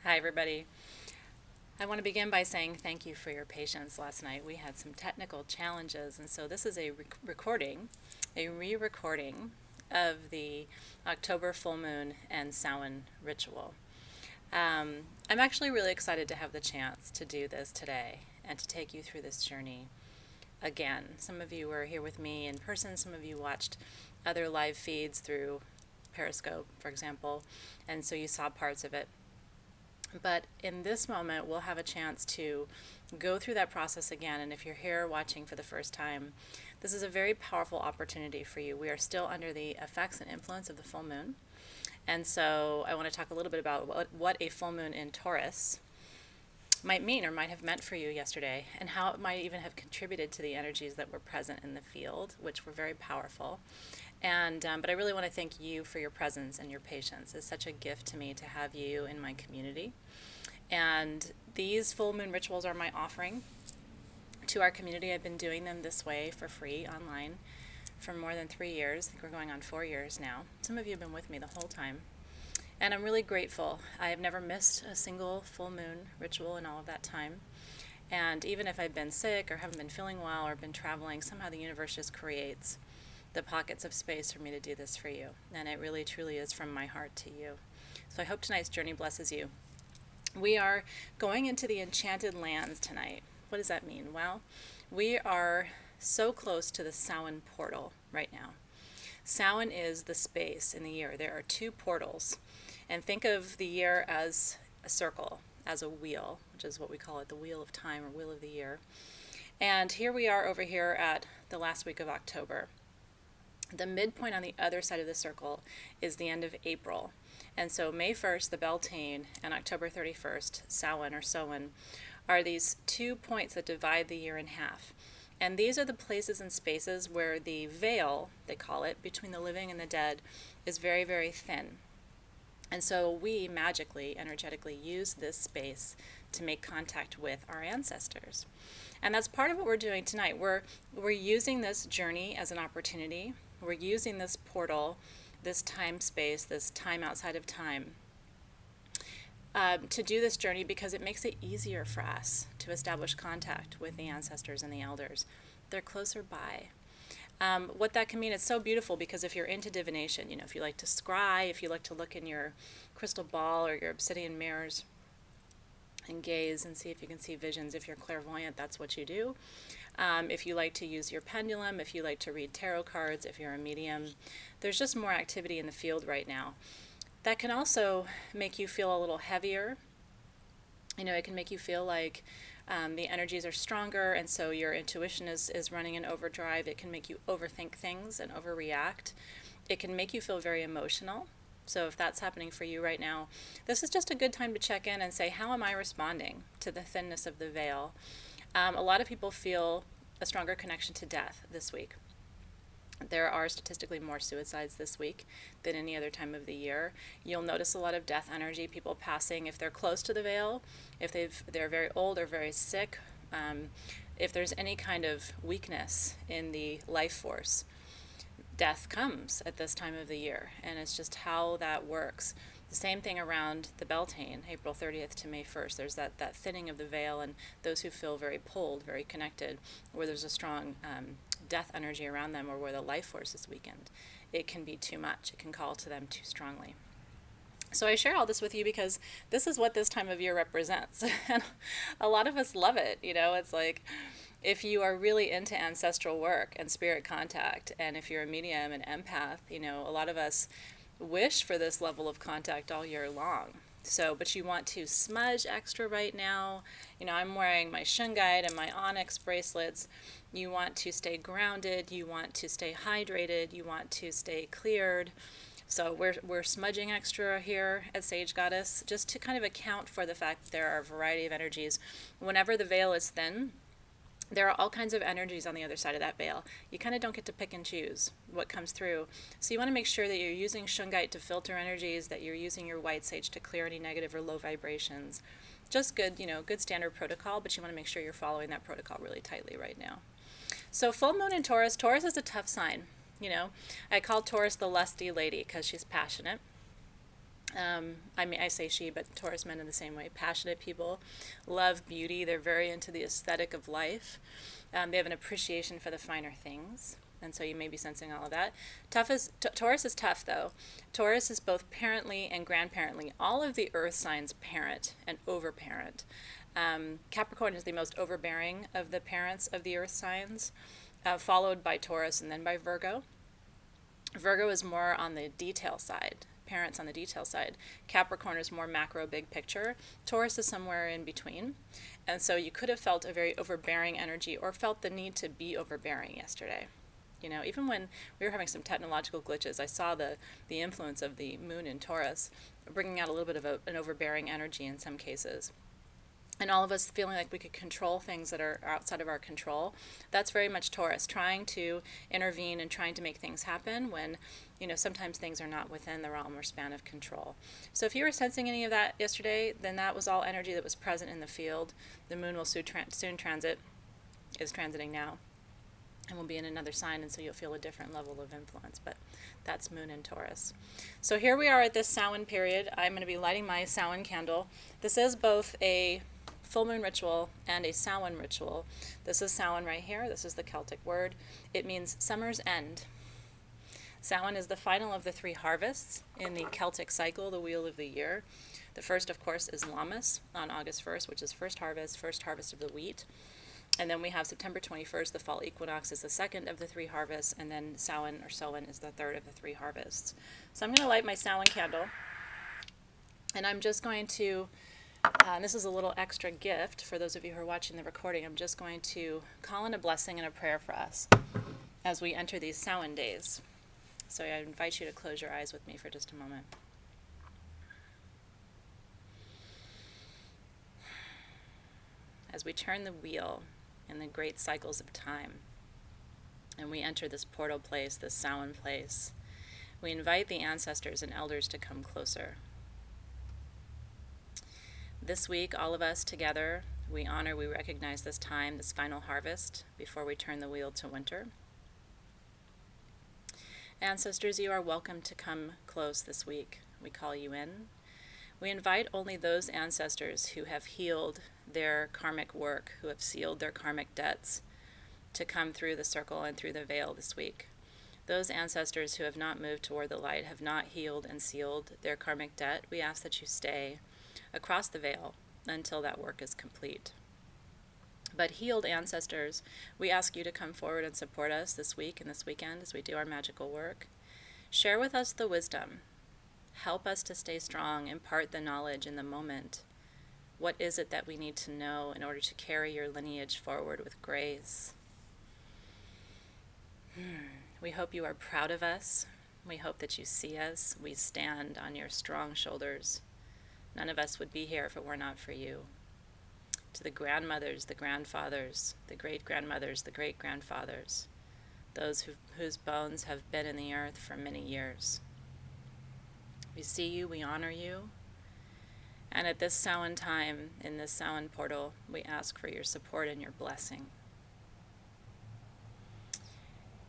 Hi, everybody. I want to begin by saying thank you for your patience last night. We had some technical challenges, and so this is a recording, a re-recording of the October full moon and Samhain ritual. I'm actually really excited to have the chance to do this today and to take you through this journey again. Some of you were here with me in person, some of you watched other live feeds through Periscope, for example, and so you saw parts of it. But in this moment, we'll have a chance to go through that process again. And if you're here watching for the first time, this is a very powerful opportunity for you. We are still under the effects and influence of the full moon. And so I want to talk a little bit about what a full moon in Taurus might mean or might have meant for you yesterday, and how it might even have contributed to the energies that were present in the field, which were very powerful. But I really want to thank you for your presence and your patience. It's such a gift to me to have you in my community. And these full moon rituals are my offering to our community. I've been doing them this way for free online for more than 3 years. I think we're going on 4 years now. Some of you have been with me the whole time. And I'm really grateful. I have never missed a single full moon ritual in all of that time. And even if I've been sick or haven't been feeling well or been traveling, somehow the universe just creates the pockets of space for me to do this for you. And it really, truly is from my heart to you. So I hope tonight's journey blesses you. We are going into the Enchanted lands tonight. What does that mean? Well, we are so close to the Samhain portal right now. Samhain is the space in the year. There are 2 portals. And think of the year as a circle, as a wheel, which is what we call it, the wheel of time or wheel of the year. And here we are over here at the last week of October. The midpoint on the other side of the circle is the end of April. And so May 1st, the Beltane, and October 31st, Samhain or Samhain, are these 2 points that divide the year in half. And these are the places and spaces where the veil, they call it, between the living and the dead is very, very thin. And so we magically, energetically use this space to make contact with our ancestors. And that's part of what we're doing tonight. We're using this journey as an opportunity. We're using this portal, this time space, this time outside of time, to do this journey because it makes it easier for us to establish contact with the ancestors and the elders. They're closer by. What that can mean, it's so beautiful because if you're into divination, if you like to scry, if you like to look in your crystal ball or your obsidian mirrors and gaze and see if you can see visions, if you're clairvoyant, that's what you do. If you like to use your pendulum, if you like to read tarot cards, if you're a medium, there's just more activity in the field right now. That can also make you feel a little heavier. It can make you feel like the energies are stronger, and so your intuition is running in overdrive. It can make you overthink things and overreact. It can make you feel very emotional. So if that's happening for you right now, this is just a good time to check in and say, how am I responding to the thinness of the veil? A lot of people feel a stronger connection to death this week. There are statistically more suicides this week than any other time of the year. You'll notice a lot of death energy, people passing if they're close to the veil, if they're very old or very sick, if there's any kind of weakness in the life force. Death comes at this time of the year, and it's just how that works. The same thing around the Beltane, April 30th to May 1st. There's that thinning of the veil, and those who feel very pulled, very connected, where there's a strong death energy around them or where the life force is weakened. It can be too much. It can call to them too strongly. So I share all this with you because this is what this time of year represents. And a lot of us love it. It's like if you are really into ancestral work and spirit contact, and if you're a medium and empath, a lot of us wish for this level of contact all year long. But you want to smudge extra right now. I'm wearing my shungite and my onyx bracelets. You want to stay grounded. You want to stay hydrated. You want to stay cleared. So we're smudging extra here at Sage Goddess just to kind of account for the fact that there are a variety of energies. Whenever the veil is thin, there are all kinds of energies on the other side of that veil. You kind of don't get to pick and choose what comes through. So you want to make sure that you're using shungite to filter energies, that you're using your white sage to clear any negative or low vibrations. Just good, good standard protocol, but you want to make sure you're following that protocol really tightly right now. So full moon in Taurus. Taurus is a tough sign. I call Taurus the lusty lady because she's passionate. I say she, but Taurus men in the same way. Passionate people, love beauty. They're very into the aesthetic of life. They have an appreciation for the finer things. And so you may be sensing all of that. Taurus is tough, though. Taurus is both parently and grandparently. All of the earth signs parent and overparent. Capricorn is the most overbearing of the parents of the earth signs, followed by Taurus and then by Virgo. Virgo is more on the detail side, parents on the detail side. Capricorn is more macro, big picture. Taurus is somewhere in between. And so you could have felt a very overbearing energy or felt the need to be overbearing yesterday. You know, even when we were having some technological glitches, I saw the influence of the moon in Taurus bringing out a little bit of an overbearing energy in some cases. And all of us feeling like we could control things that are outside of our control. That's very much Taurus, trying to intervene and trying to make things happen when, you know, sometimes things are not within the realm or span of control. So if you were sensing any of that yesterday, then that was all energy that was present in the field. The moon will soon transit, is transiting now, and will be in another sign, and so you'll feel a different level of influence. But that's moon in Taurus. So here we are at this Samhain period. I'm going to be lighting my Samhain candle. This is both a full moon ritual and a Samhain ritual. This is Samhain right here. This is the Celtic word. It means summer's end. Samhain is the final of the 3 harvests in the Celtic cycle, the wheel of the year. The first, of course, is Lammas on August 1st, which is first harvest of the wheat. And then we have September 21st, the fall equinox is the second of the 3 harvests, and then Samhain or Samhain is the third of the 3 harvests. So I'm going to light my Samhain candle, and I'm just going to, and this is a little extra gift for those of you who are watching the recording, I'm just going to call in a blessing and a prayer for us as we enter these Samhain days. So I invite you to close your eyes with me for just a moment. As we turn the wheel in the great cycles of time, and we enter this portal place, this Samhain place, we invite the ancestors and elders to come closer. This week, all of us together, we honor, we recognize this time, this final harvest, before we turn the wheel to winter. Ancestors, you are welcome to come close this week. We call you in. We invite only those ancestors who have healed their karmic work, who have sealed their karmic debts, to come through the circle and through the veil this week. Those ancestors who have not moved toward the light, have not healed and sealed their karmic debt, we ask that you stay across the veil until that work is complete. But healed ancestors, we ask you to come forward and support us this week and this weekend as we do our magical work. Share with us the wisdom. Help us to stay strong, impart the knowledge in the moment. What is it that we need to know in order to carry your lineage forward with grace? We hope you are proud of us. We hope that you see us. We stand on your strong shoulders. None of us would be here if it were not for you. To the grandmothers, the grandfathers, the great-grandmothers, the great-grandfathers, those whose bones have been in the earth for many years. We see you, we honor you, and at this Samhain time, in this Samhain portal, we ask for your support and your blessing.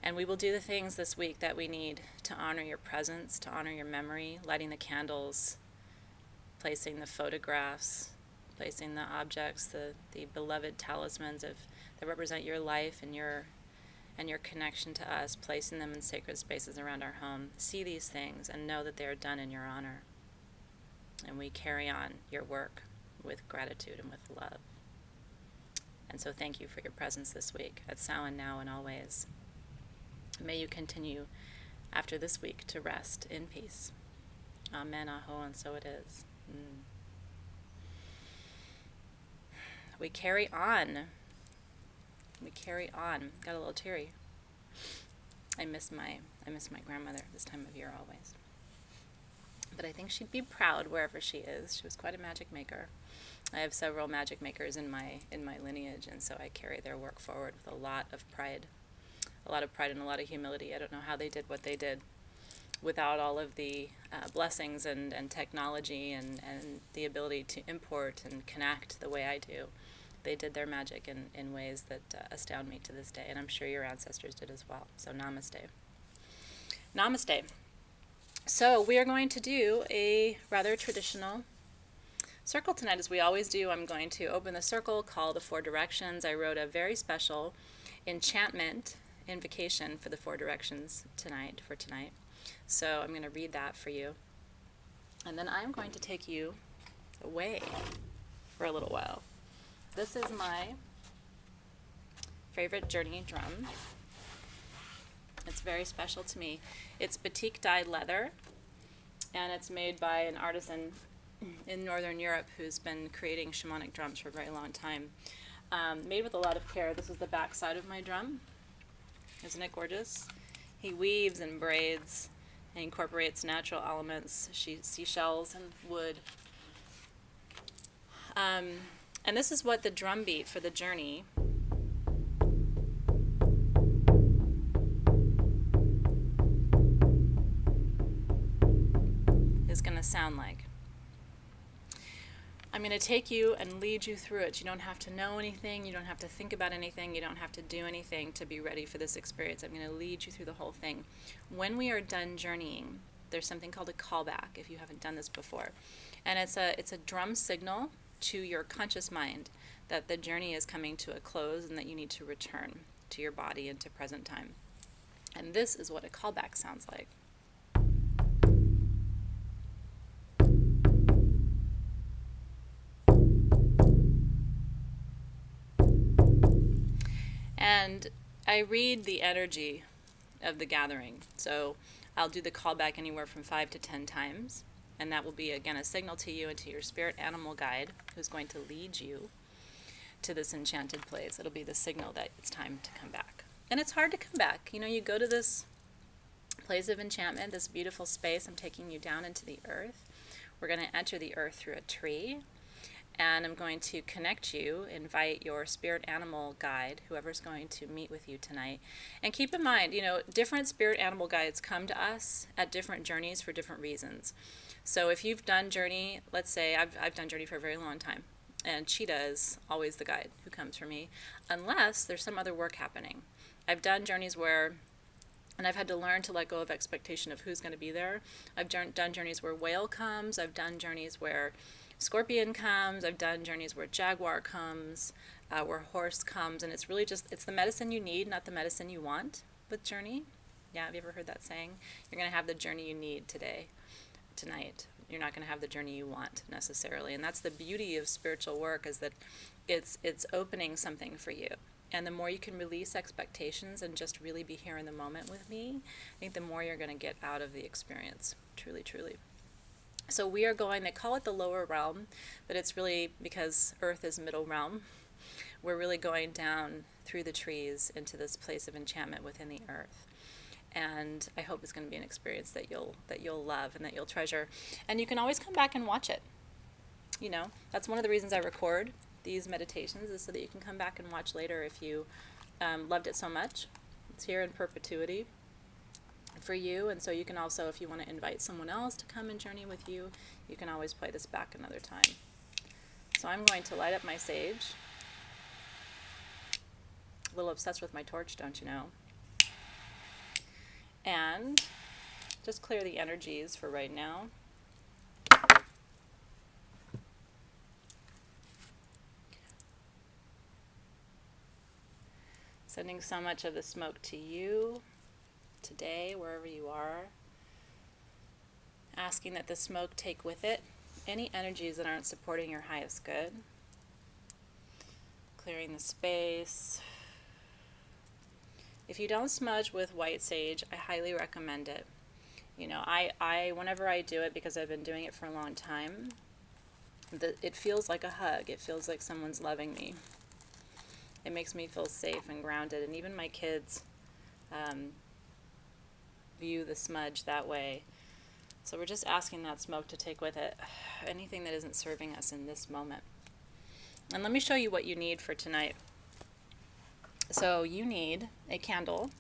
And we will do the things this week that we need to honor your presence, to honor your memory, lighting the candles, placing the photographs, placing the objects, the beloved talismans that represent your life and your connection to us, placing them in sacred spaces around our home. See these things and know that they are done in your honor. And we carry on your work with gratitude and with love. And so thank you for your presence this week at Samhain now and always. May you continue after this week to rest in peace. Amen, aho, and so it is. We carry on. We carry on. Got a little teary. I miss my grandmother this time of year always. But I think she'd be proud wherever she is. She was quite a magic maker. I have several magic makers in my lineage, and so I carry their work forward with a lot of pride. A lot of pride and a lot of humility. I don't know how they did what they did without all of the blessings and technology and the ability to import and connect the way I do. They did their magic in ways that astound me to this day, and I'm sure your ancestors did as well. So namaste. Namaste. So we are going to do a rather traditional circle tonight, as we always do. I'm going to open the circle, call the 4 directions. I wrote a very special enchantment invocation for the 4 directions tonight, for tonight. So I'm going to read that for you. And then I'm going to take you away for a little while. This is my favorite journey drum. It's very special to me. It's batik dyed leather, and it's made by an artisan in Northern Europe who's been creating shamanic drums for a very long time. Made with a lot of care. This is the back side of my drum. Isn't it gorgeous? He weaves and braids and incorporates natural elements, seashells and wood. And this is what the drum beat for the journey is going to sound like. I'm going to take you and lead you through it. You don't have to know anything. You don't have to think about anything. You don't have to do anything to be ready for this experience. I'm going to lead you through the whole thing. When we are done journeying, there's something called a callback, if you haven't done this before. And it's a drum signal to your conscious mind that the journey is coming to a close and that you need to return to your body and to present time. And this is what a callback sounds like. And I read the energy of the gathering. So I'll do the callback anywhere from 5 to 10 times. And that will be, again, a signal to you and to your spirit animal guide who's going to lead you to this enchanted place. It'll be the signal that it's time to come back. And it's hard to come back. You know, you go to this place of enchantment, this beautiful space. I'm taking you down into the earth. We're going to enter the earth through a tree. And I'm going to connect you, invite your spirit animal guide, whoever's going to meet with you tonight. And keep in mind, you know, different spirit animal guides come to us at different journeys for different reasons. So if you've done journey, let's say I've done journey for a very long time, and Cheetah is always the guide who comes for me, unless there's some other work happening. I've done journeys where, and I've had to learn to let go of expectation of who's going to be there. I've done journeys where whale comes. I've done journeys where scorpion comes. I've done journeys where jaguar comes, where horse comes, and it's really just, it's the medicine you need, not the medicine you want with journey. Yeah, have you ever heard that saying? You're going to have the journey you need tonight. You're not going to have the journey you want necessarily, and that's the beauty of spiritual work, is that it's opening something for you. And the more you can release expectations and just really be here in the moment with me, I think the more you're going to get out of the experience, truly, truly. So we are going, they call it the lower realm, but it's really because Earth is middle realm. We're really going down through the trees into this place of enchantment within the earth. And I hope it's going to be an experience that you'll love and that you'll treasure. And you can always come back and watch it. You know, that's one of the reasons I record these meditations, is so that you can come back and watch later if you loved it so much. It's here in perpetuity for you, and so you can also, if you want to invite someone else to come and journey with you, you can always play this back another time. So I'm going to light up my sage. A little obsessed with my torch, don't you know? And just clear the energies for right now. Sending so much of the smoke to you today, wherever you are. Asking that the smoke take with it any energies that aren't supporting your highest good. Clearing the space. If you don't smudge with white sage, I highly recommend it. You know, I whenever I do it, because I've been doing it for a long time, it feels like a hug. It feels like someone's loving me. It makes me feel safe and grounded, and even my kids view the smudge that way. So we're just asking that smoke to take with it anything that isn't serving us in this moment. And let me show you what you need for tonight. So you need a candle.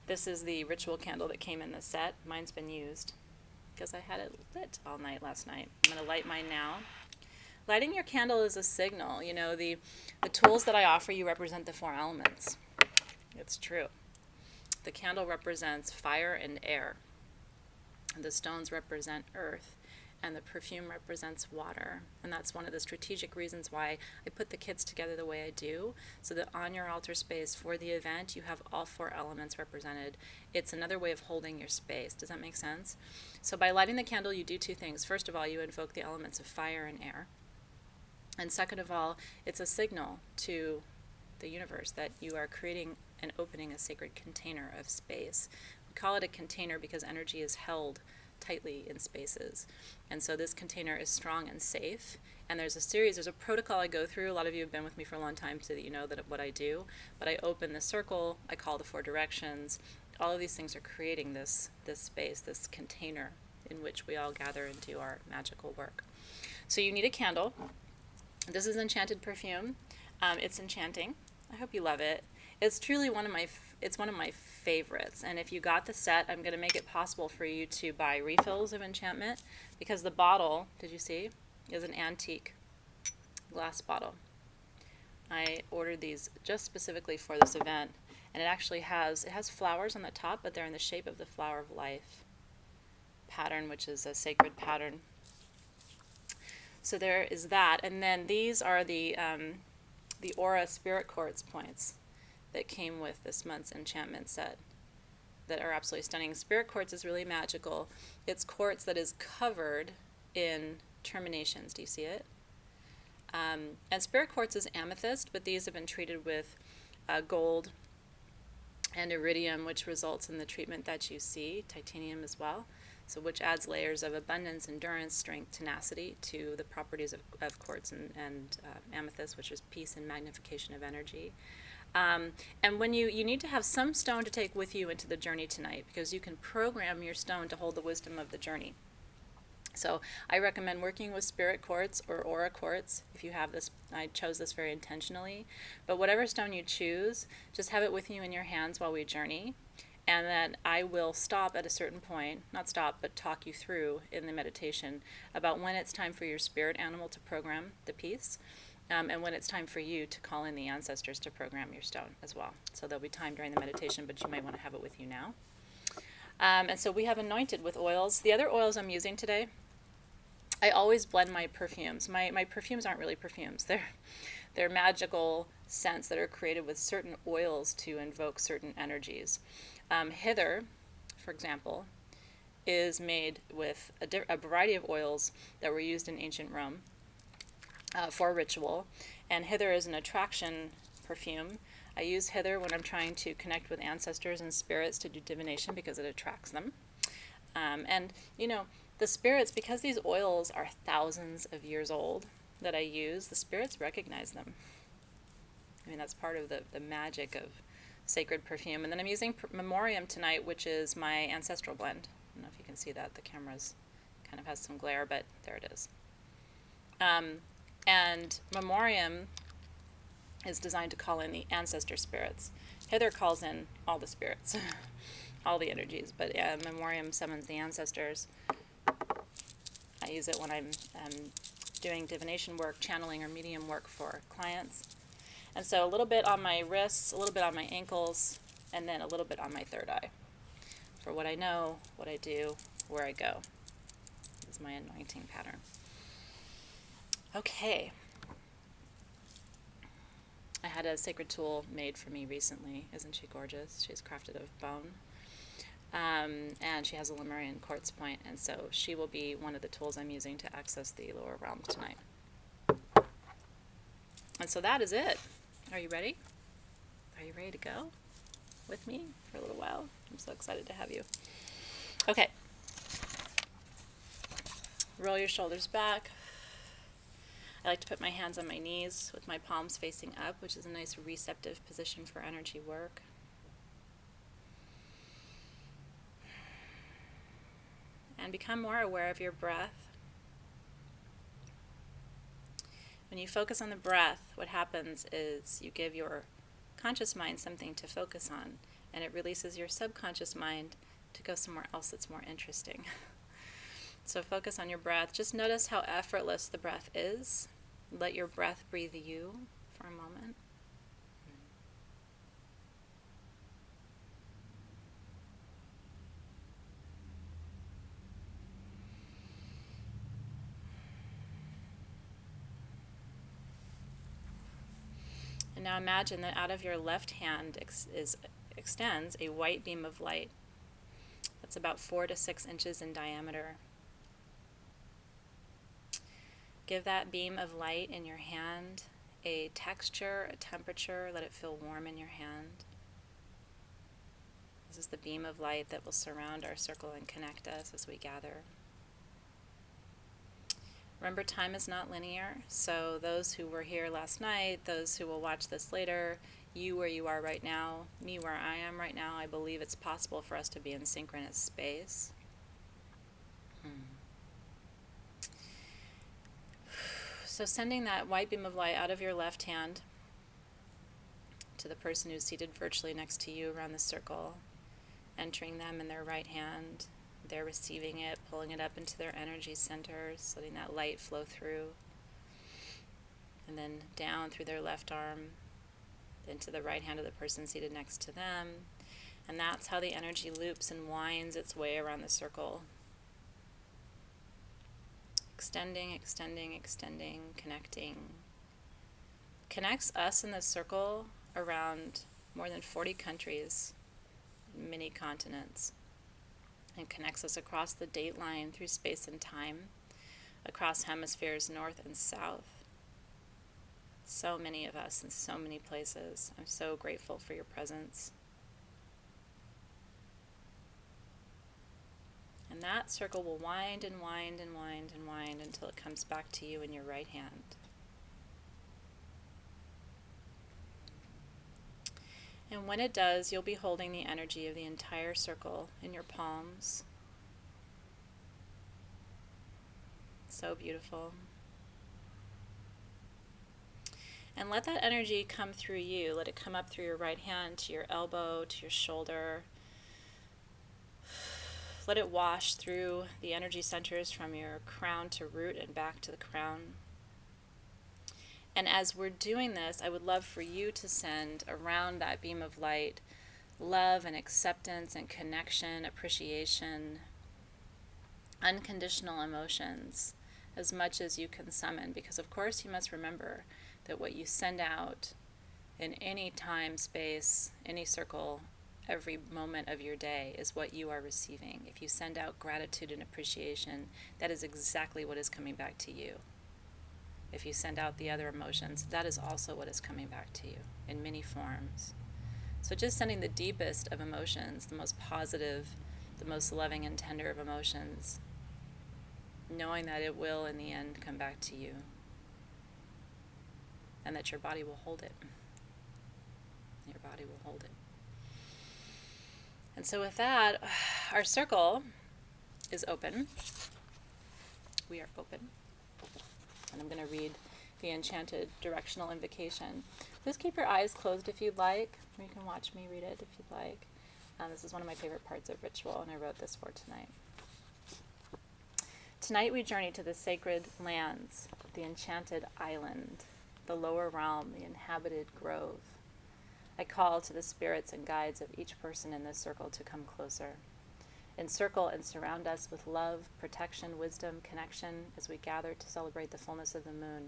This is the ritual candle that came in the set. Mine's been used because I had it lit all night last night. I'm going to light mine now. Lighting your candle is a signal. You know, the tools that I offer you represent the 4 elements. It's true. The candle represents fire and air. The stones represent earth, and the perfume represents water. And that's one of the strategic reasons why I put the kits together the way I do, so that on your altar space for the event, you have all 4 elements represented. It's another way of holding your space. Does that make sense? So by lighting the candle, you do 2 things. First of all, you invoke the elements of fire and air. And second of all, it's a signal to the universe that you are creating and opening a sacred container of space. We call it a container because energy is held tightly in spaces. And so this container is strong and safe. And there's a protocol I go through. A lot of you have been with me for a long time so that you know that what I do. But I open the circle, I call the 4 directions. All of these things are creating this space, this container in which we all gather and do our magical work. So you need a candle. This is Enchanted perfume. It's enchanting. I hope you love it. It's truly one of my favorites. And if you got the set, I'm going to make it possible for you to buy refills of enchantment, because the bottle, did you see, is an antique glass bottle. I ordered these just specifically for this event, and it actually has flowers on the top, but they're in the shape of the flower of life pattern, which is a sacred pattern. So there is that, and then these are the Aura Spirit Quartz points that came with this month's enchantment set that are absolutely stunning. Spirit Quartz is really magical. It's quartz that is covered in terminations. Do you see it? And Spirit Quartz is amethyst, but these have been treated with gold and iridium, which results in the treatment that you see, titanium as well, so which adds layers of abundance, endurance, strength, tenacity to the properties of quartz and amethyst, which is peace and magnification of energy. And when you need to have some stone to take with you into the journey tonight, because you can program your stone to hold the wisdom of the journey. So I recommend working with Spirit Quartz or Aura Quartz. If you have this, I chose this very intentionally. But whatever stone you choose, just have it with you in your hands while we journey. And then I will stop at a certain point, not stop, but talk you through in the meditation about when it's time for your spirit animal to program the piece, and when it's time for you to call in the ancestors to program your stone as well. So there'll be time during the meditation, but you might want to have it with you now. And so we have anointed with oils. The other oils I'm using today, I always blend my perfumes. My perfumes aren't really perfumes. They're magical scents that are created with certain oils to invoke certain energies. Hither, for example, is made with a variety of oils that were used in ancient Rome for ritual. And hither is an attraction perfume. I use hither when I'm trying to connect with ancestors and spirits to do divination because it attracts them. And, you know, the spirits, because these oils are thousands of years old that I use, the spirits recognize them. I mean, that's part of the magic of sacred perfume. And then I'm using Memoriam tonight, which is my Ancestral blend. I don't know if you can see that. The camera's kind of has some glare, but there it is. And Memoriam is designed to call in the ancestor spirits. Hither calls in all the spirits, all the energies, but Memoriam summons the ancestors. I use it when I'm doing divination work, channeling, or medium work for clients. And so a little bit on my wrists, a little bit on my ankles, and then a little bit on my third eye. For what I know, what I do, where I go. This is my anointing pattern. Okay. I had a sacred tool made for me recently. Isn't she gorgeous? She's crafted of bone. And she has a Lemurian quartz point, and so she will be one of the tools I'm using to access the lower realms tonight. And so that is it. Are you ready? Are you ready to go with me for a little while? I'm so excited to have you. Okay. Roll your shoulders back. I like to put my hands on my knees with my palms facing up, which is a nice receptive position for energy work. And become more aware of your breath. When you focus on the breath, what happens is you give your conscious mind something to focus on, and it releases your subconscious mind to go somewhere else that's more interesting. So focus on your breath. Just notice how effortless the breath is. Let your breath breathe you for a moment. Now imagine that out of your left hand extends a white beam of light that's about 4 to 6 inches in diameter. Give that beam of light in your hand a texture, a temperature. Let it feel warm in your hand. This is the beam of light that will surround our circle and connect us as we gather. Remember, time is not linear, so those who were here last night, those who will watch this later, you where you are right now, me where I am right now, I believe it's possible for us to be in synchronous space. So sending that white beam of light out of your left hand to the person who's seated virtually next to you around the circle, entering them in their right hand. They're receiving it, pulling it up into their energy centers, letting that light flow through. And then down through their left arm, into the right hand of the person seated next to them. And that's how the energy loops and winds its way around the circle. Extending, extending, extending, connecting. Connects us in the circle around more than 40 countries, many continents, and connects us across the date line through space and time, across hemispheres north and south. So many of us in so many places. I'm so grateful for your presence. And that circle will wind and wind and wind and wind until it comes back to you in your right hand. And when it does, you'll be holding the energy of the entire circle in your palms. So beautiful. And let that energy come through you. Let it come up through your right hand to your elbow, to your shoulder. Let it wash through the energy centers from your crown to root and back to the crown. And as we're doing this, I would love for you to send around that beam of light love and acceptance and connection, appreciation, unconditional emotions, as much as you can summon. Because of course you must remember that what you send out in any time, space, any circle, every moment of your day is what you are receiving. If you send out gratitude and appreciation, that is exactly what is coming back to you. If you send out the other emotions, that is also what is coming back to you in many forms. So just sending the deepest of emotions, the most positive, the most loving and tender of emotions, knowing that it will in the end come back to you and that your body will hold it. Your body will hold it. And so with that, our circle is open. We are open. And I'm going to read the Enchanted directional invocation. Please keep your eyes closed if you'd like, or you can watch me read it if you'd like. This is one of my favorite parts of ritual, and I wrote this for tonight. Tonight we journey to the sacred lands, the enchanted island, the lower realm, the inhabited grove. I call to the spirits and guides of each person in this circle to come closer. Encircle and surround us with love, protection, wisdom, connection as we gather to celebrate the fullness of the moon,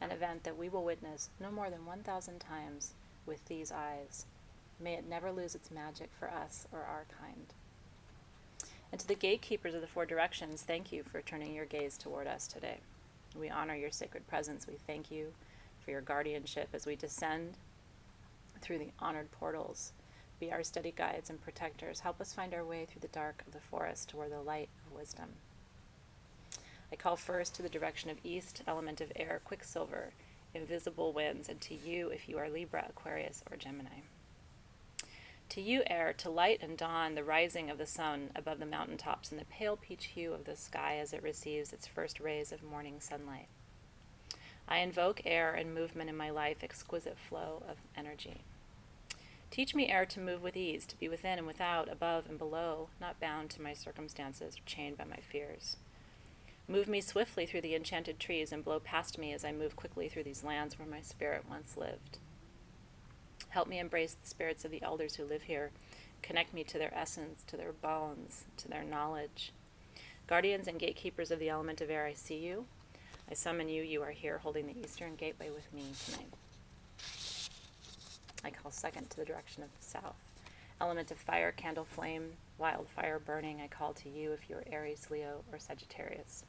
an event that we will witness no more than 1,000 times with these eyes. May it never lose its magic for us or our kind. And to the gatekeepers of the 4 directions, thank you for turning your gaze toward us today. We honor your sacred presence. We thank you for your guardianship as we descend through the honored portals. Be our steady guides and protectors. Help us find our way through the dark of the forest toward the light of wisdom. I call first to the direction of east, element of air, quicksilver, invisible winds, and to you if you are Libra, Aquarius, or Gemini. To you, air, to light and dawn the rising of the sun above the mountaintops and the pale peach hue of the sky as it receives its first rays of morning sunlight. I invoke air and movement in my life, exquisite flow of energy. Teach me, air, to move with ease, to be within and without, above and below, not bound to my circumstances or chained by my fears. Move me swiftly through the enchanted trees and blow past me as I move quickly through these lands where my spirit once lived. Help me embrace the spirits of the elders who live here. Connect me to their essence, to their bones, to their knowledge. Guardians and gatekeepers of the element of air, I see you. I summon you. You are here holding the eastern gateway with me tonight. I call second to the direction of the south. Element of fire, candle flame, wildfire burning, I call to you if you are Aries, Leo, or Sagittarius.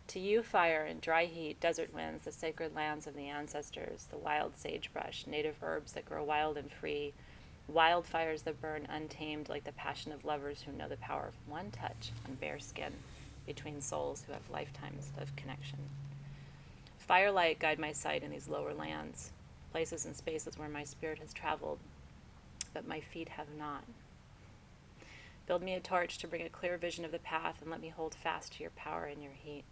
To you, fire and dry heat, desert winds, the sacred lands of the ancestors, the wild sagebrush, native herbs that grow wild and free, wildfires that burn untamed like the passion of lovers who know the power of one touch on bare skin between souls who have lifetimes of connection. Firelight, guide my sight in these lower lands, places and spaces where my spirit has traveled, but my feet have not. Build me a torch to bring a clear vision of the path, and let me hold fast to your power and your heat.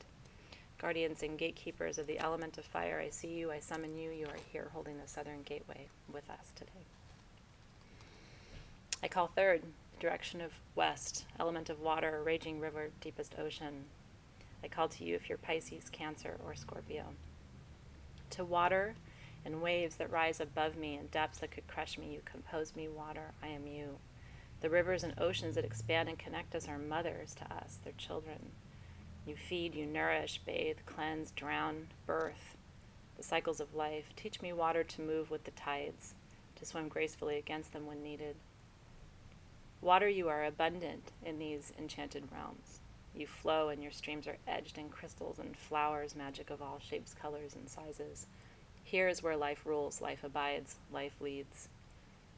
Guardians and gatekeepers of the element of fire, I see you, I summon you, you are here holding the southern gateway with us today. I call third, direction of west, element of water, raging river, deepest ocean. I call to you if you're Pisces, Cancer, or Scorpio. To water and waves that rise above me and depths that could crush me, you compose me, water, I am you. The rivers and oceans that expand and connect us are mothers to us, their children. You feed, you nourish, bathe, cleanse, drown, birth, the cycles of life. Teach me, water, to move with the tides, to swim gracefully against them when needed. Water, you are abundant in these enchanted realms. You flow and your streams are edged in crystals and flowers, magic of all shapes, colors, and sizes. Here is where life rules, life abides, life leads.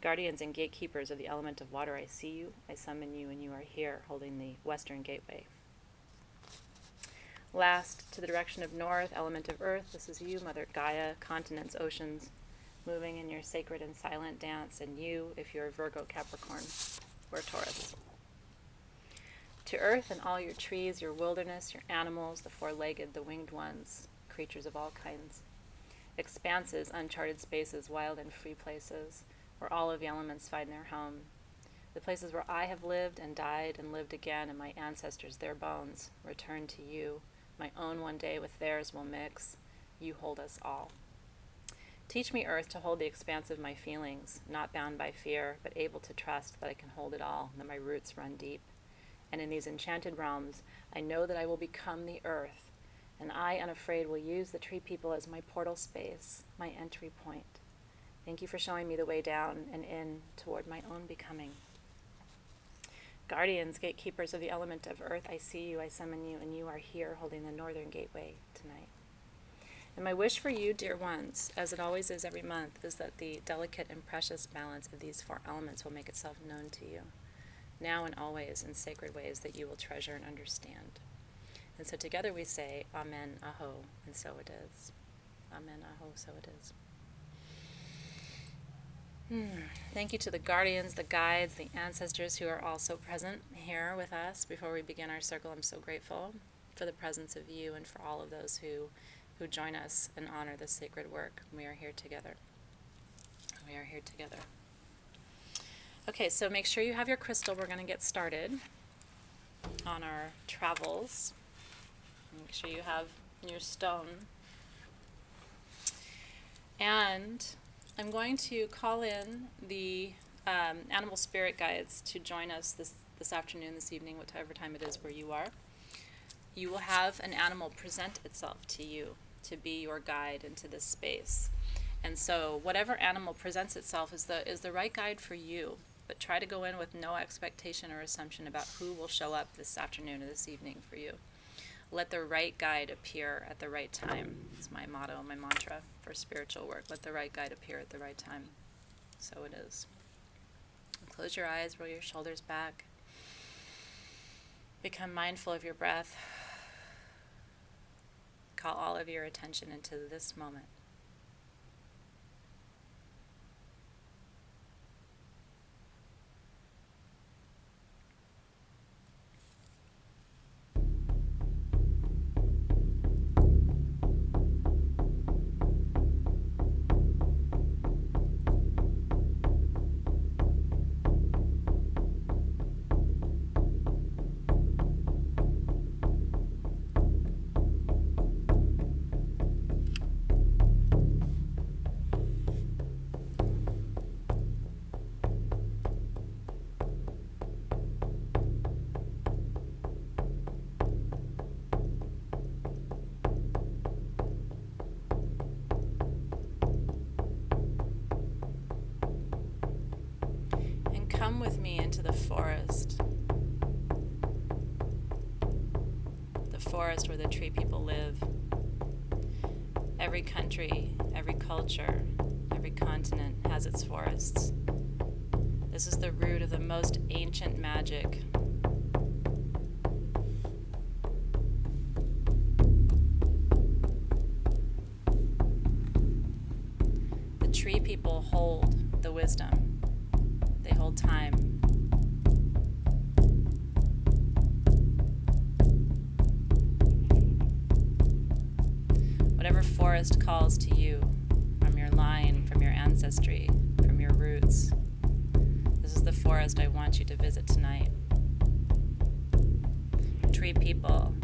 Guardians and gatekeepers of the element of water, I see you, I summon you, and you are here holding the western gateway. Last, to the direction of north, element of earth, this is you, Mother Gaia, continents, oceans, moving in your sacred and silent dance, and you, if you're Virgo, Capricorn, or Taurus. To earth and all your trees, your wilderness, your animals, the four-legged, the winged ones, creatures of all kinds. Expanses, uncharted spaces, wild and free places, where all of the elements find their home. The places where I have lived and died and lived again, and my ancestors, their bones, return to you. My own one day with theirs will mix. You hold us all. Teach me, earth, to hold the expanse of my feelings, not bound by fear, but able to trust that I can hold it all, that my roots run deep. And in these enchanted realms, I know that I will become the earth, and I, unafraid, will use the tree people as my portal space, my entry point. Thank you for showing me the way down and in toward my own becoming. Guardians, gatekeepers of the element of earth, I see you, I summon you, and you are here holding the northern gateway tonight. And my wish for you, dear ones, as it always is every month, is that the delicate and precious balance of these four elements will make itself known to you, now and always, in sacred ways that you will treasure and understand. And so together we say, Amen, Aho, and so it is. Amen, Aho, so it is. Thank you to the guardians, the guides, the ancestors who are also present here with us. Before we begin our circle, I'm so grateful for the presence of you and for all of those who join us and honor this sacred work. We are here together. We are here together. Okay, so make sure you have your crystal. We're going to get started on our travels. Make sure you have your stone. And I'm going to call in the animal spirit guides to join us this afternoon, this evening, whatever time it is where you are. You will have an animal present itself to you to be your guide into this space. And so whatever animal presents itself is the right guide for you, but try to go in with no expectation or assumption about who will show up this afternoon or this evening for you. Let the right guide appear at the right time. It's my motto, my mantra for spiritual work. Let the right guide appear at the right time. So it is. Close your eyes, roll your shoulders back. Become mindful of your breath. Call all of your attention into this moment. come with me into the forest. The forest where the tree people live. Every country, every culture, every continent has its forests. This is the root of the most ancient magic. The tree people hold the wisdom. They hold time. Whatever forest calls to you, from your line, from your ancestry, from your roots, this is the forest I want you to visit tonight. Tree people,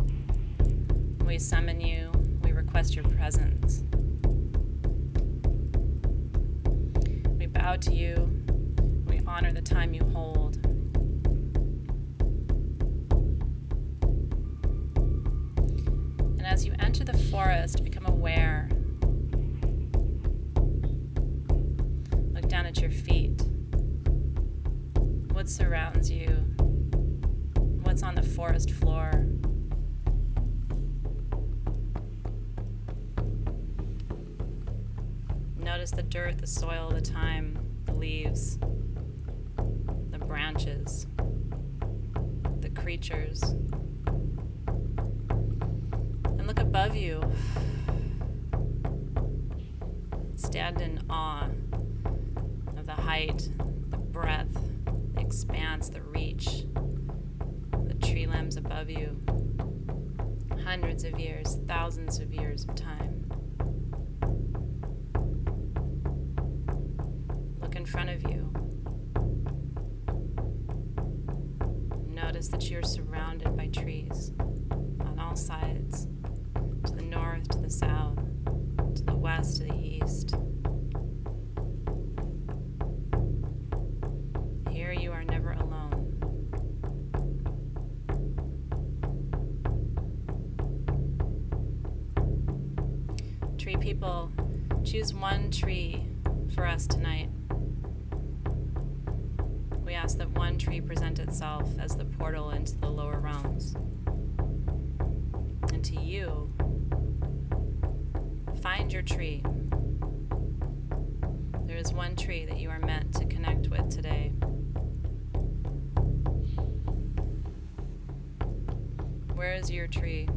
we summon you, we request your presence. We bow to you, we honor the time you hold. And as you enter the forest, become aware. Look down at your feet. What surrounds you? What's on the forest floor? Notice the dirt, the soil, the thyme, the leaves, the branches, the creatures. And look above you. Stand in awe of the height, the breadth, the expanse, the reach, the tree limbs above you. Hundreds of years, thousands of years of time. Look in front of you. Notice that you're surrounded by trees on all sides, to the north, to the south, to the west, to the east. Here you are never alone. Tree people, choose one tree for us tonight. We ask that one tree present itself as the portal into the lower realms. And to you, find your tree. There is one tree that you are meant to connect with today. Where is your tree?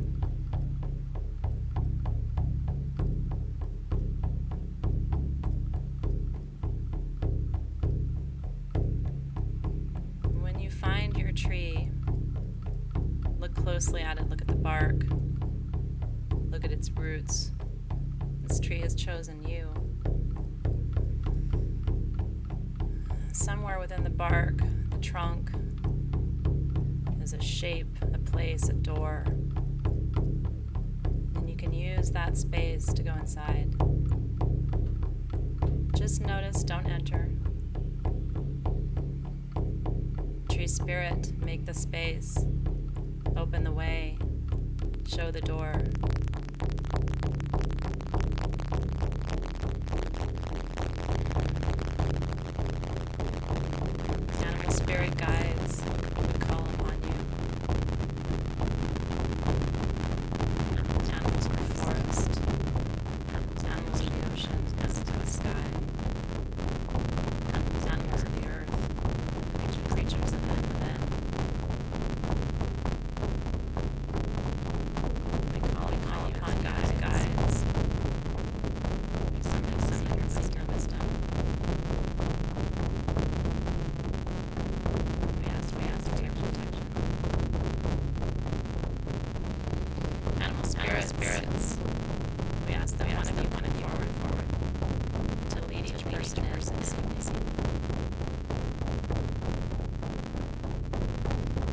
When you find your tree, look closely at it. Look at the bark. Look at its roots. This tree has chosen you. Somewhere within the bark, the trunk, is a shape, a place, a door. And you can use that space to go inside. Just notice, don't enter. Tree spirit, make the space, open the way, show the door. Animal spirit guides, we call upon you. Animals of the forest, animals of the ocean, animals of the sky, animals of the earth, creatures of the within. We call upon guides. We summon your wisdom. We ask for your protection. Animal spirits. We ask that one of you forward to lead each person in.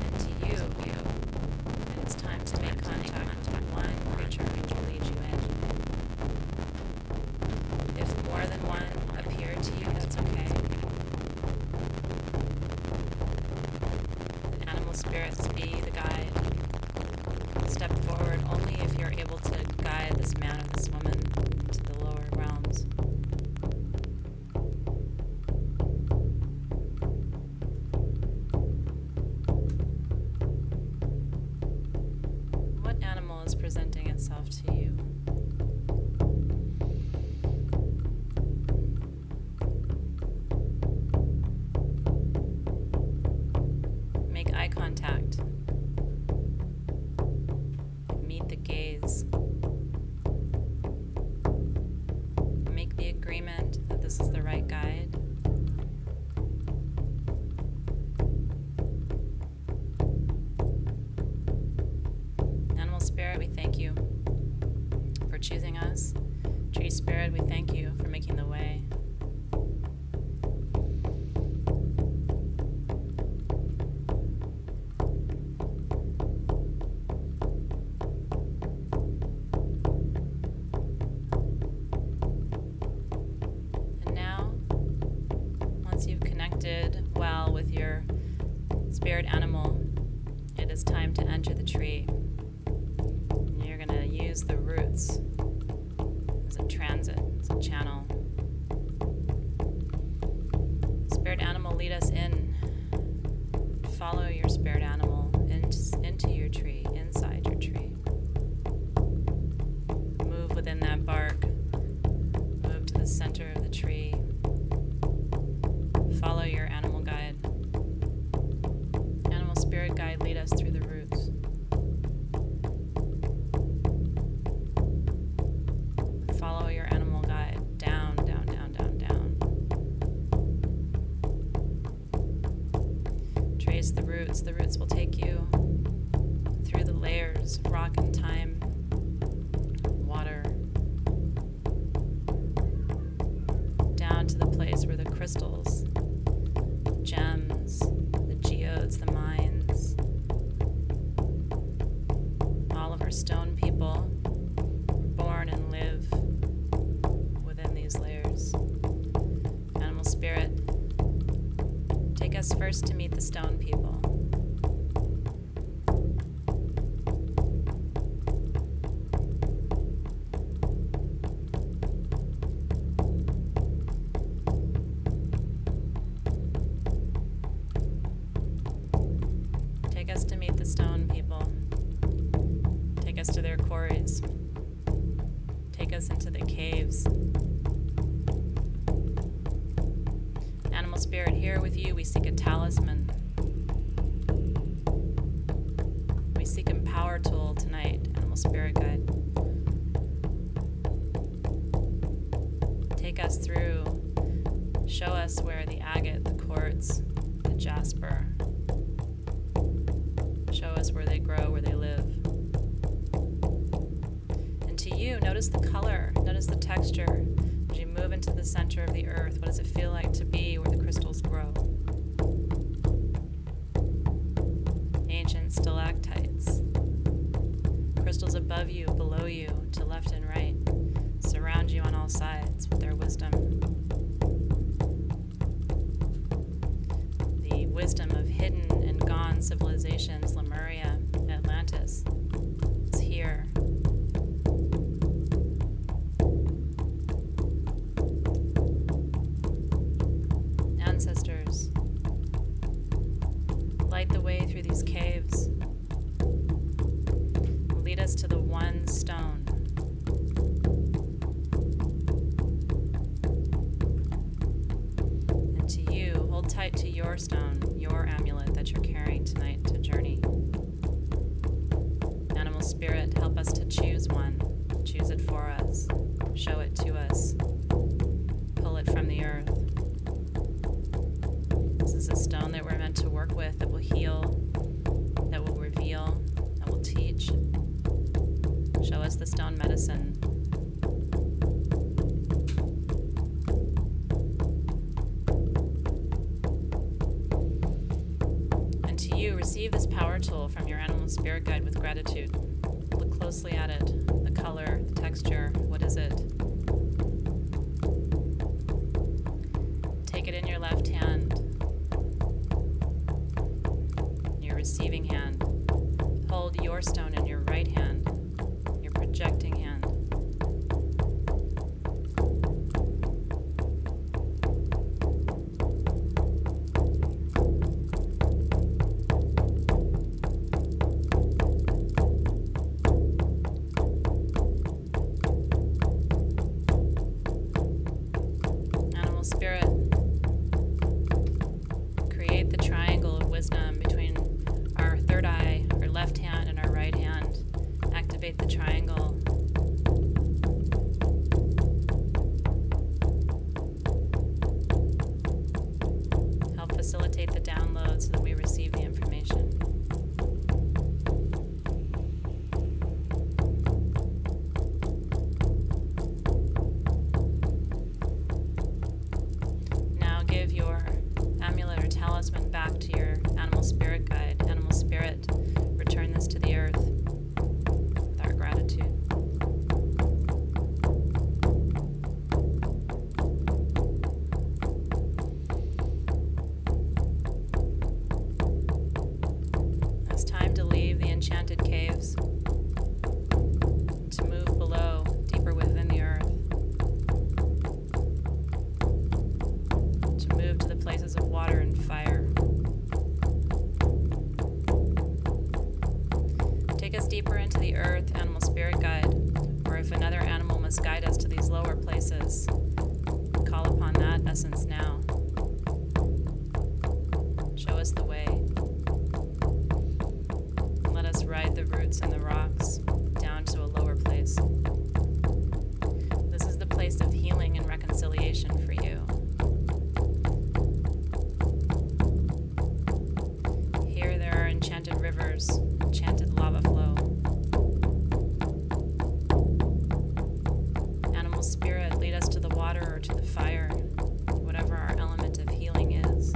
And to you, it is time to make contact with one creature to lead you in. If more than one appear to you, that's okay. Animal spirits, be the guide. Step forward only if you're able to guide this man or this woman to the lower realms. itself to you. Make eye contact. Meet the gaze. Make the agreement that this is the right guide. Animal spirit, we thank you for choosing us. Tree spirit, we thank you for making the way. Well with your spirit animal, it is time to enter the tree. And you're going to use the roots as a transit, as a channel. Spirit animal, lead us in. Follow your spirit animal into your tree, inside your tree. Move within that bark. Move to the center of the tree. Follow your animal guide. Animal spirit guide, lead us through the roots. Follow your animal guide down, down, down, down, down. Trace the roots. The roots will take you through the layers of rock and time, water, down to the place where the crystals, gems, the geodes, the mines, all of our stone people were born and live within these layers. Animal spirit, take us first to meet the stone people. Take us to meet the stone people. Take us to their quarries. Take us into the caves. Animal spirit, here with you, we seek a talisman. We seek a power tool tonight, animal spirit guide. Take us through. Show us where the agate, the quartz, the jasper. Show us where they grow, where they live. And to you, notice the color, notice the texture. As you move into the center of the earth, what does it feel like to be where the crystals grow? Ancient stalactites. Crystals above you, below you, to left and right, surround you on all sides with their wisdom. The wisdom of hidden and gone civilizations, Lemuria, Atlantis, is here. Ancestors, light the way through these caves. Lead us to the one stone. And to you, hold tight to your stone, your amulet that you're carrying tonight to journey. Animal spirit, help us to choose one. Choose it for us. Show it to us. Pull it from the earth. This is a stone that we're meant to work with, that will heal, that will reveal, that will teach. Show us the stone medicine. And to you, receive this power tool from your animal spirit guide with gratitude. Look closely at it, the color, the texture, what is it? Take it in your left hand, your receiving hand. Hold your stone in your right hand, your projecting hand. Spirit, return this to the earth with our gratitude. It's time to leave the enchanted caves, to move below, deeper within the earth, to move to the places of water and fire. Take us deeper into the earth, animal spirit guide, or if another animal must guide us to these lower places, call upon that essence now. Show us the way. Let us ride the roots and the rocks down to a lower place. This is the place of healing and reconciliation for you. Here there are enchanted rivers, enchanted lava flow. Animal spirit, lead us to the water or to the fire, whatever our element of healing is.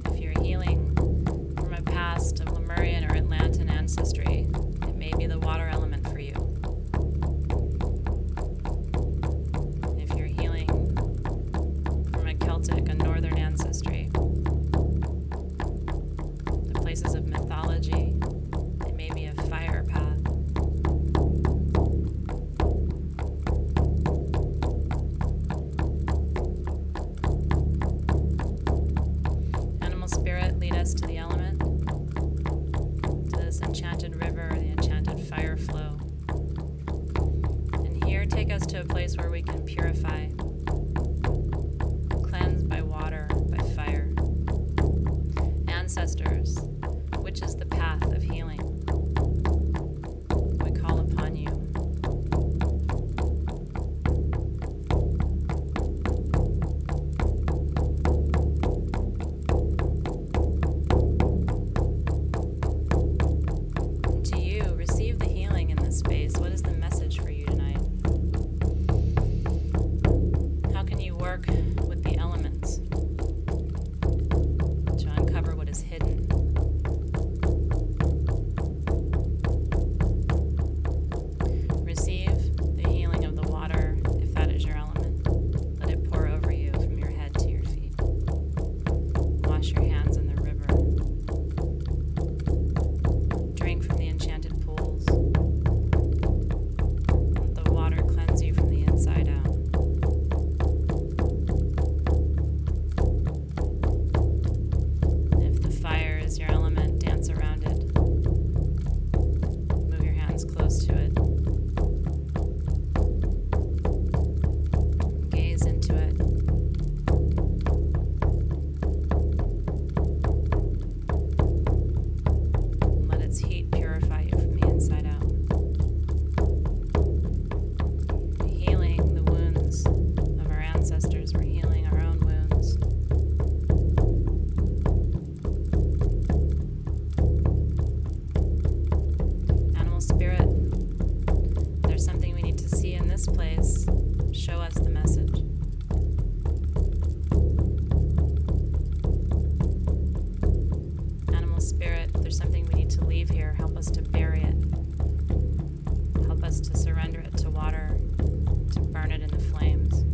If you're healing from a past of Lemurian or Atlantean ancestry, it may be the water element for you. If you're healing from a Celtic and Northern ancestry, the places of mythology, it may be a fire path. Animal spirit, lead us to the element, to this enchanted river, the enchanted fire flow. And here take us to a place where we can purify, cleanse by water, by fire. Ancestors, which is the path of healing? We call upon you. And to you, receive the healing in this space. What is the message for you tonight? How can you work with the elements to uncover what is hidden? Receive the healing of the water, if that is your element. Let it pour over you from your head to your feet. Wash your hands in the river. Drink from the enchanted pools. Let the water cleanse you from the inside out. If the fire is your element, dance around it. Move your hands close to it. Gaze into it. Let its heat purify you from the inside out. Healing the wounds of our ancestors, we're healing our own wounds. Animal spirit, if there's something we need to see in this place, show us the message. Animal spirit, if there's something we need to leave here, help us to bury it. Help us to surrender it to water, to burn it in the flames.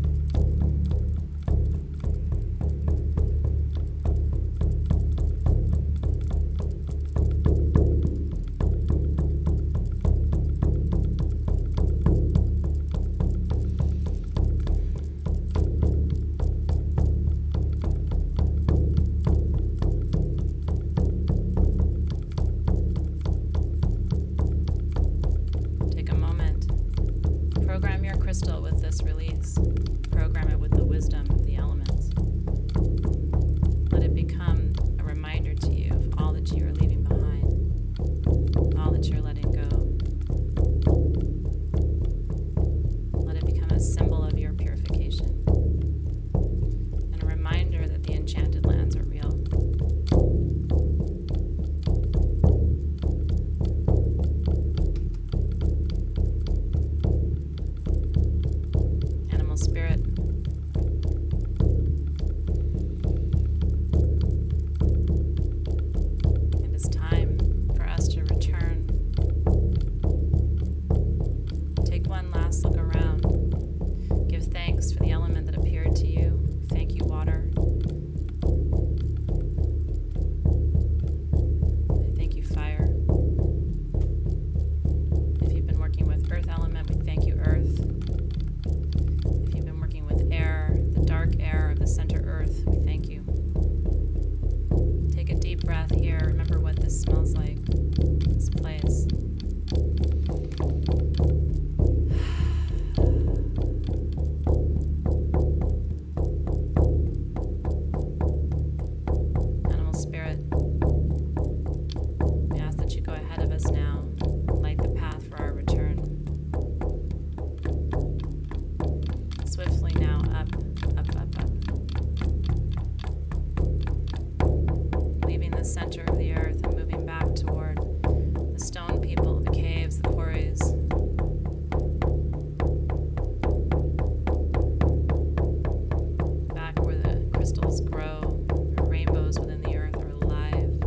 Take a moment. Program your crystal with this release. breath here. Remember what this smells like, this place. Animal spirit, we ask that you go ahead of us now, light the path for our return. Swiftly now, up, up, up, up. Leaving the center of the earth and moving back toward the stone people, the caves, the quarries. Back where the crystals grow, the rainbows within the earth are alive.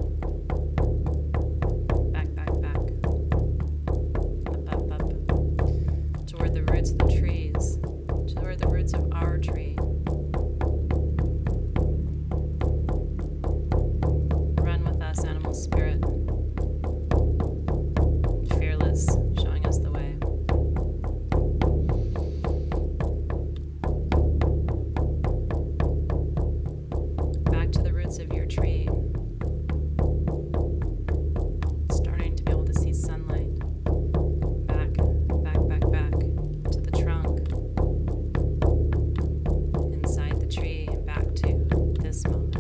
Back, back, back. Up, up, up. Toward the roots of the trees. Toward the roots of our tree. Run with us, animal spirit. Fearless, showing us the way. Back to the roots of your tree. Starting to be able to see sunlight. Back, back, back, back to the trunk. Inside the tree and back to this moment.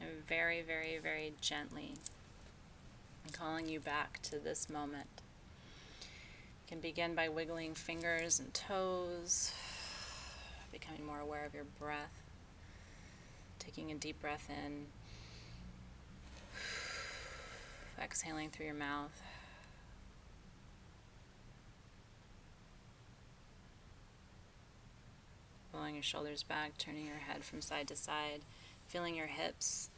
And very, very, very gently, I'm calling you back to this moment. You can begin by wiggling fingers and toes, becoming more aware of your breath, taking a deep breath in, exhaling through your mouth. Rolling your shoulders back, turning your head from side to side, feeling your hips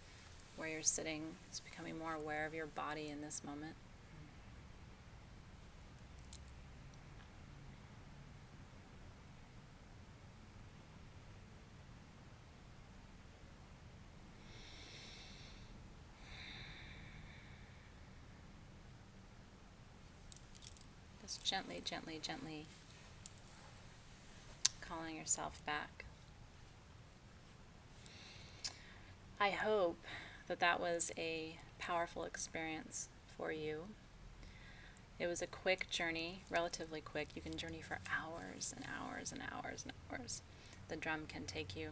where you're sitting, just becoming more aware of your body in this moment. Just gently, gently, gently calling yourself back. I hope that that was a powerful experience for you. It was a quick journey, relatively quick. You can journey for hours and hours and hours and hours. The drum can take you.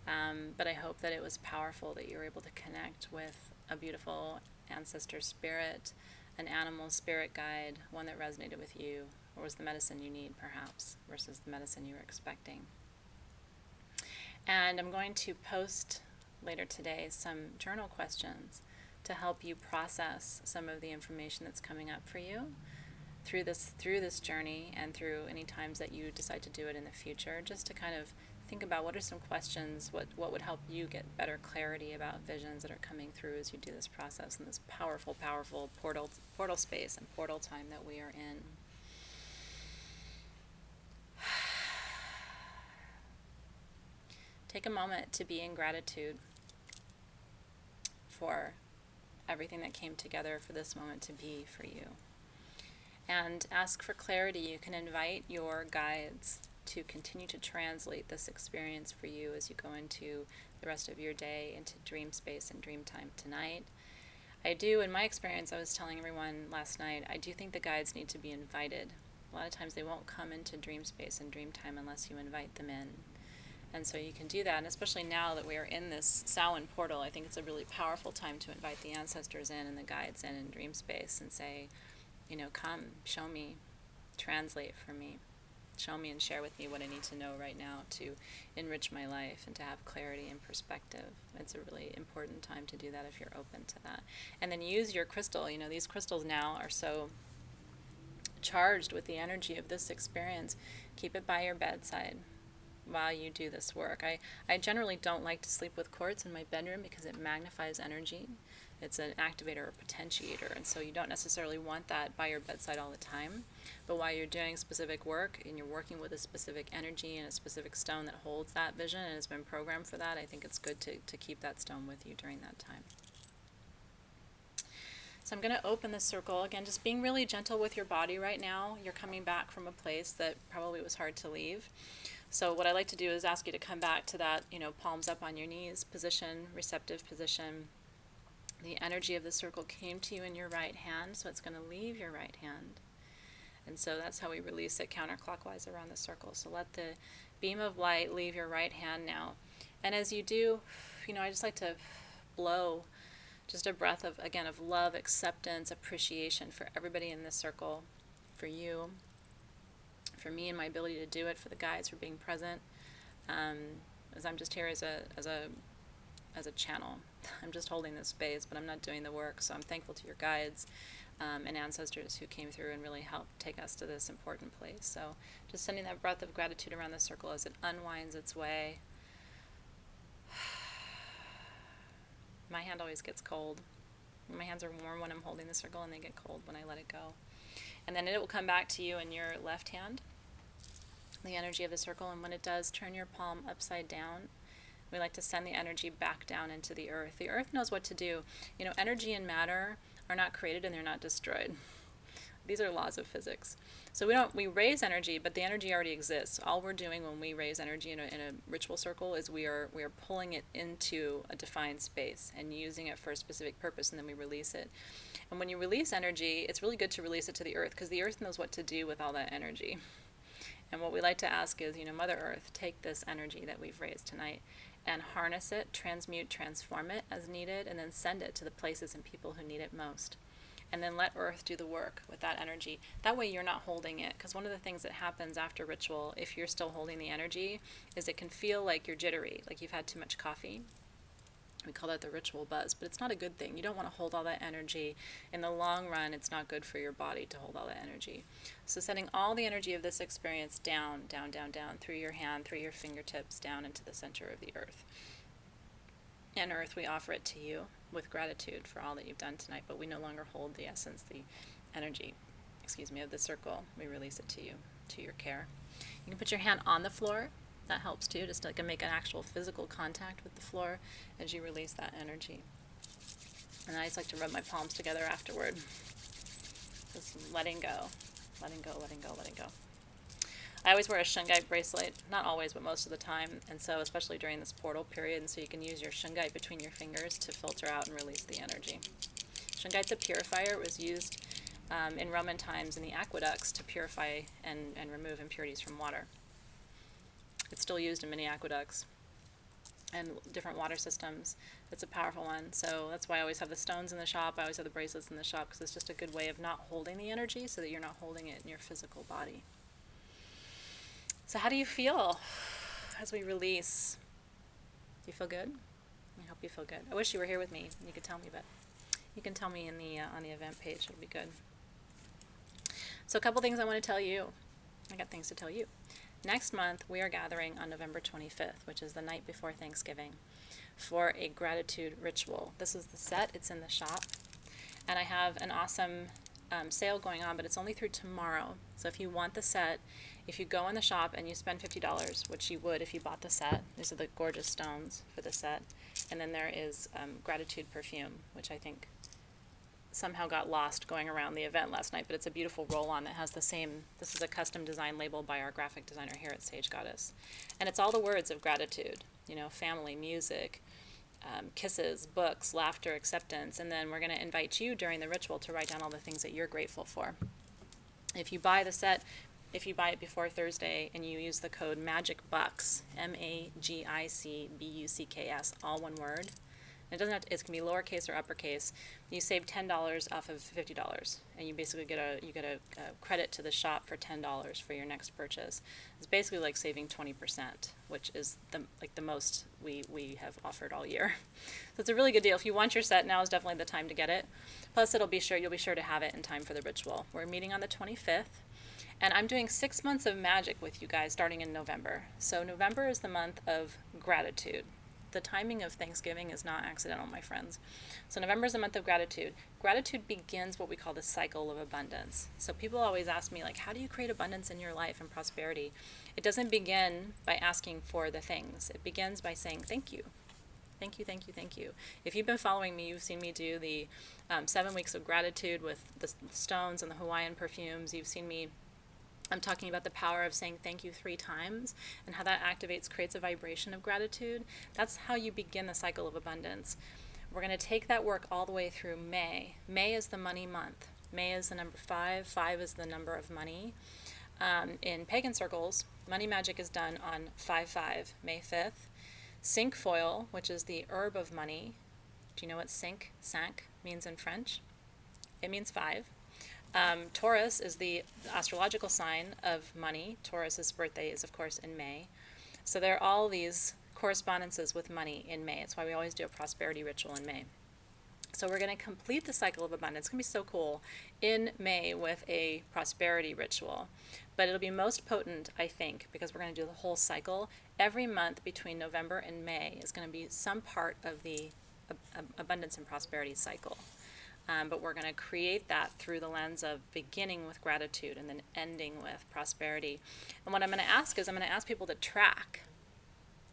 But I hope that it was powerful, that you were able to connect with a beautiful ancestor spirit, an animal spirit guide, one that resonated with you, or was the medicine you need, perhaps, versus the medicine you were expecting. And I'm going to post later today some journal questions to help you process some of the information that's coming up for you through this journey, and through any times that you decide to do it in the future, just to kind of think about what are some questions, what would help you get better clarity about visions that are coming through as you do this process in this powerful, powerful portal space and portal time that we are in. Take a moment to be in gratitude for everything that came together for this moment to be for you. And ask for clarity. You can invite your guides to continue to translate this experience for you as you go into the rest of your day, into dream space and dream time tonight. I do, in my experience, I was telling everyone last night, I do think the guides need to be invited. A lot of times they won't come into dream space and dream time unless you invite them in. And so you can do that, and especially now that we are in this Samhain portal, I think it's a really powerful time to invite the ancestors in and the guides in dream space and say, come, show me, translate for me. show me and share with me what I need to know right now to enrich my life and to have clarity and perspective. It's a really important time to do that if you're open to that. And then use your crystal. You know, these crystals now are so charged with the energy of this experience. Keep it by your bedside while you do this work. I generally don't like to sleep with quartz in my bedroom because it magnifies energy. It's an activator or potentiator, and so you don't necessarily want that by your bedside all the time. But while you're doing specific work and you're working with a specific energy and a specific stone that holds that vision and has been programmed for that, I think it's good to keep that stone with you during that time. So I'm going to open this circle. Again, just being really gentle with your body right now. You're coming back from a place that probably was hard to leave. So what I like to do is ask you to come back to that, palms up on your knees position, receptive position. The energy of the circle came to you in your right hand, so it's going to leave your right hand. And so that's how we release it counterclockwise around the circle. So let the beam of light leave your right hand now. And as you do, I just like to blow just a breath of love, acceptance, appreciation for everybody in this circle, for you, for me and my ability to do it, for the guides for being present, as I'm just here as a channel. I'm just holding this space, but I'm not doing the work, so I'm thankful to your guides and ancestors who came through and really helped take us to this important place. So just sending that breath of gratitude around the circle as it unwinds its way. My hand always gets cold. My hands are warm when I'm holding the circle, and they get cold when I let it go. And then it will come back to you in your left hand, the energy of the circle, and when it does, turn your palm upside down. We like to send the energy back down into the earth. The earth knows what to do. Energy and matter are not created and they're not destroyed. These are laws of physics. So we raise energy, but the energy already exists. All we're doing when we raise energy in a ritual circle is we are pulling it into a defined space and using it for a specific purpose, and then we release it. And when you release energy, it's really good to release it to the earth, because the earth knows what to do with all that energy. And what we like to ask is, Mother Earth, take this energy that we've raised tonight and harness it, transmute, transform it as needed, and then send it to the places and people who need it most. And then let Earth do the work with that energy. That way you're not holding it, because one of the things that happens after ritual, if you're still holding the energy, is it can feel like you're jittery, like you've had too much coffee. We call that the ritual buzz, but it's not a good thing. You don't want to hold all that energy. In the long run, it's not good for your body to hold all that energy. So sending all the energy of this experience down, down, down, down, through your hand, through your fingertips, down into the center of the earth. And Earth, we offer it to you with gratitude for all that you've done tonight, but we no longer hold the essence, the energy, of the circle. We release it to you, to your care. You can put your hand on the floor. That helps too, just to make an actual physical contact with the floor as you release that energy. And I just like to rub my palms together afterward. Just letting go, letting go, letting go, letting go. I always wear a shungite bracelet, not always, but most of the time, and so especially during this portal period, and so you can use your shungite between your fingers to filter out and release the energy. Shungite's a purifier. It was used in Roman times in the aqueducts to purify and remove impurities from water. It's still used in many aqueducts and different water systems. It's a powerful one. So that's why I always have the stones in the shop. I always have the bracelets in the shop, because it's just a good way of not holding the energy so that you're not holding it in your physical body. So how do you feel as we release? Do you feel good? I hope you feel good. I wish you were here with me. You could tell me, but you can tell me in the on the event page. It'll be good. So a couple things I want to tell you. I got things to tell you. Next month, we are gathering on November 25th, which is the night before Thanksgiving, for a gratitude ritual. This is the set. It's in the shop. And I have an awesome sale going on, but it's only through tomorrow. So if you want the set, if you go in the shop and you spend $50, which you would if you bought the set, these are the gorgeous stones for the set. And then there is gratitude perfume, which I think somehow got lost going around the event last night, but it's a beautiful roll-on that has the same, this is a custom design label by our graphic designer here at Sage Goddess. And it's all the words of gratitude, family, music, kisses, books, laughter, acceptance, and then we're going to invite you during the ritual to write down all the things that you're grateful for. If you buy the set, if you buy it before Thursday and you use the code MAGICBUCKS, MAGICBUCKS, all one word, It doesn't have to, it can be lowercase or uppercase. You save $10 off of $50, and you basically get a credit to the shop for $10 for your next purchase. It's basically like saving 20%, which is the most we have offered all year. So it's a really good deal. If you want your set, now is definitely the time to get it. Plus, you'll be sure to have it in time for the ritual. We're meeting on the 25th. And I'm doing 6 months of magic with you guys starting in November. So November is the month of gratitude. The timing of Thanksgiving is not accidental, my friends. So November is the month of gratitude. Gratitude begins what we call the cycle of abundance. So people always ask me, like, how do you create abundance in your life and prosperity? It doesn't begin by asking for the things. It begins by saying thank you. Thank you, thank you, thank you. If you've been following me, you've seen me do the 7 weeks of gratitude with the stones and the Hawaiian perfumes. You've seen me I'm talking about the power of saying thank you 3 times and how that creates a vibration of gratitude. That's how you begin the cycle of abundance. We're going to take that work all the way through May. May is the money month. May is the number 5. 5 is the number of money. In pagan circles, money magic is done on 5/5, May 5th. Cinquefoil, which is the herb of money. Do you know what cinq means in French? It means 5. Taurus is the astrological sign of money. Taurus's birthday is, of course, in May. So there are all these correspondences with money in May. It's why we always do a prosperity ritual in May. So we're going to complete the cycle of abundance. It's going to be so cool in May with a prosperity ritual. But it'll be most potent, I think, because we're going to do the whole cycle. Every month between November and May is going to be some part of the abundance and prosperity cycle. But we're going to create that through the lens of beginning with gratitude and then ending with prosperity. And what I'm going to ask is I'm going to ask people to track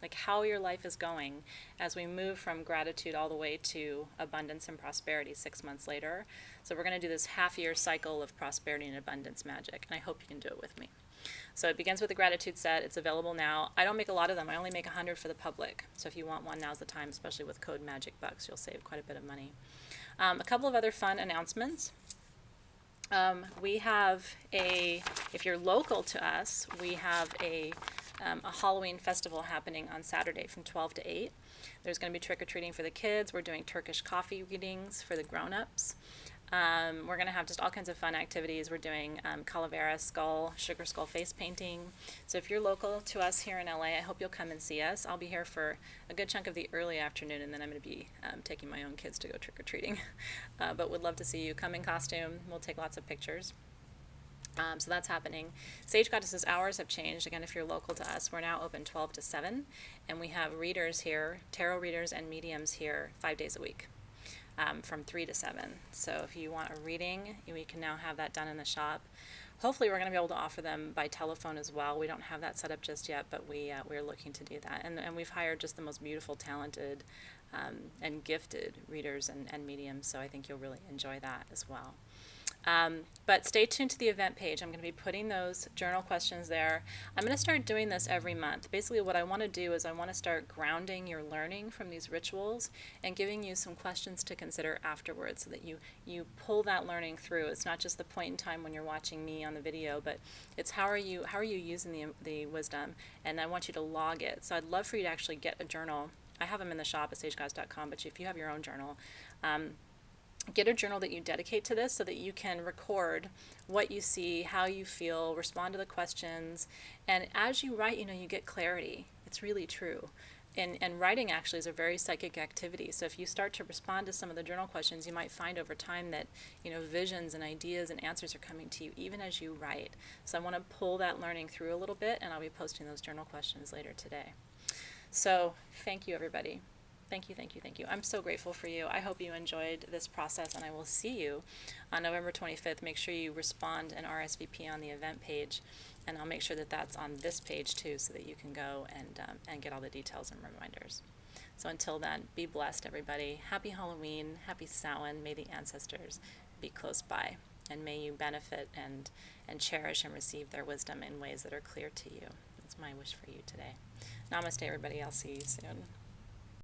like how your life is going as we move from gratitude all the way to abundance and prosperity 6 months later. So we're going to do this half-year cycle of prosperity and abundance magic, and I hope you can do it with me. So it begins with the gratitude set. It's available now. I don't make a lot of them. I only make 100 for the public. So if you want one, now's the time, especially with code MAGICBUCKS. You'll save quite a bit of money. A couple of other fun announcements. We have if you're local to us, we have a Halloween festival happening on Saturday from 12 to 8. There's going to be trick-or-treating for the kids. We're doing Turkish coffee readings for the grown-ups. We're going to have just all kinds of fun activities. We're doing calavera skull, sugar skull face painting. So if you're local to us here in LA, I hope you'll come and see us. I'll be here for a good chunk of the early afternoon, and then I'm going to be taking my own kids to go trick-or-treating. But would love to see you. Come in costume. We'll take lots of pictures. So that's happening. Sage Goddesses hours have changed. Again, if you're local to us, we're now open 12 to 7, and we have readers here, tarot readers and mediums here 5 days a week. From 3 to 7. So if you want a reading, we can now have that done in the shop. Hopefully we're going to be able to offer them by telephone as well. We don't have that set up just yet, but we're looking to do that. And we've hired just the most beautiful, talented, and gifted readers and mediums, so I think you'll really enjoy that as well. But stay tuned to the event page. I'm going to be putting those journal questions there. I'm going to start doing this every month. Basically what I want to do is I want to start grounding your learning from these rituals and giving you some questions to consider afterwards so that you pull that learning through. It's not just the point in time when you're watching me on the video, but it's how are you using the wisdom, and I want you to log it. So I'd love for you to actually get a journal. I have them in the shop at sagegoddess.com, but if you have your own journal, get a journal that you dedicate to this so that you can record what you see, how you feel, respond to the questions. And as you write, you get clarity. It's really true. And writing actually is a very psychic activity. So if you start to respond to some of the journal questions, you might find over time that, visions and ideas and answers are coming to you even as you write. So I want to pull that learning through a little bit, and I'll be posting those journal questions later today. So thank you, everybody. Thank you, thank you, thank you. I'm so grateful for you. I hope you enjoyed this process, and I will see you on November 25th. Make sure you respond and RSVP on the event page, and I'll make sure that that's on this page too so that you can go and get all the details and reminders. So until then, be blessed, everybody. Happy Halloween, happy Samhain. May the ancestors be close by, and may you benefit and cherish and receive their wisdom in ways that are clear to you. That's my wish for you today. Namaste, everybody. I'll see you soon.